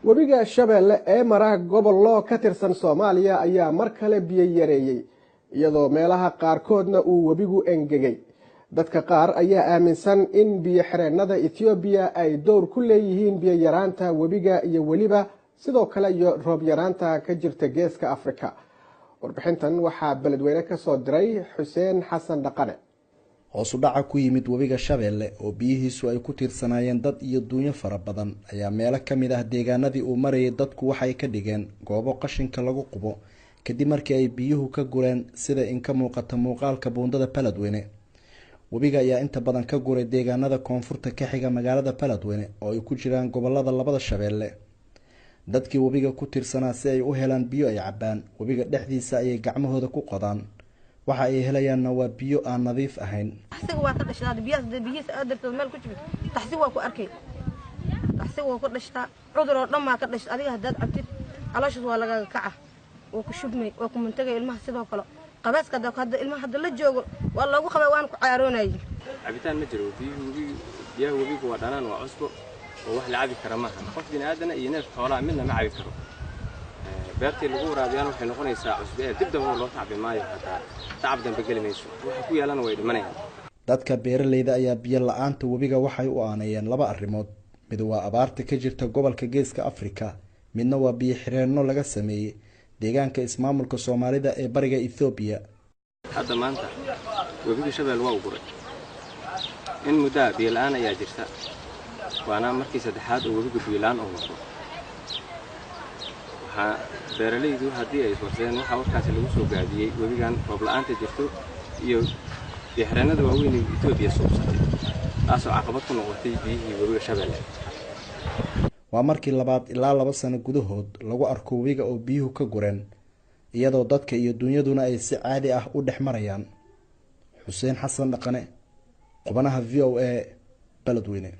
webiga Shabeelle ee mara gobollo ka tirsan Soomaaliya ayaa mar kale biyo yareeyay iyadoo meelaha qaarkoodna uu webigu engegay. dadka qaar ayaa aaminsan in biyo xireennada Ethiopia ay door ku leeyihiin biyo yaraanta webiga iyo waliba sidoo kale iyo roob yaraanta ka jirta geeska Afrika. warbixintan waxaa beledweyne ka soo diray Xuseen Xasan Dhaqane. hoos u dhaca ku yimid webiga Shabeelle oo biyihiisu ay ku tiirsanayeen dad iyo duunyo fara badan ayaa meelo ka mid ah deegaanadii uu marayay dadku waxay ka dhigeen goobo qashinka lagu qubo kadib markii ay biyuhu ka gureen sida in ka muuqata muuqaalka buundada Beledweyne. webiga ayaa inta badan ka guray deegaanada koonfurta ka xiga magaalada Beledweyne oo ay ku jiraan gobolada labada Shabeelle. dadkii webiga ku tiirsanaa si ay u helaan biyo ay cabaan webiga dhexdiisa ayay gacmahooda ku qodaan waxa ay helayaanna waa biyo aan nadiif ahayn. taxsiga waa ka dhashaa biyaha aadabta meel ku jiro taxsiga waa ku arkay taxsiga waa ku dhashaa cudur oo dhan ma ka dhashay adiga hadaad cabtid caloosha waa laga kaca oo ku shubmay oo ku mantagay ilmaha sidoo kale qabaaska hadda ilmaha hadda la joogo waa lagu qabay waan ku caaroonay cabitaan ma jiro biyaha webiga waa dhanaan waa cusbo oo wax la cabi kara ma aha qof bini'aadan iyo neef xoolaha midna ma cabi karo. beertii lagu waraabiyaan waxay noqonaysaa cusbo ee dib dambe loo tacbi maayo hataa tacab dambe geli mayso waxa ku yeelana way dhimanayaan. dadka beeraleyda ayaa biyo la'aanta webiga waxay u aanayeen laba arrimood. mid waa abaarta ka jirta gobolka geeska Afrika, midna waa biyo xireenno laga sameeyay deegaanka ismaamulka Soomaalida ee bariga Ethiopia. hadda maanta webiga Shabeelle waa u guray in muddo biyo la'aan ayaa jirta waana markii saddexaad oo webiga biyo la'aan uu noqdo. beeraleydu haddii ay iswarseen waxa warkaasi lagu soo gaadiyay webigan roob la'aanta jirto iyo biyo xireennada waaweyn ee Ethiopia suubsatay taasoo caqabad ku noqotay biyihii webiga Shabeelle. waa markii labaad ilaa 2 sano gudahood lagu arko webiga oo biyuhu ka gureen iyadoo dadka iyo dunyaduna ay si caadi ah u dhex marayaan. Xuseen Xasan Dhaqane, qubanaha VOA, Beledweyne.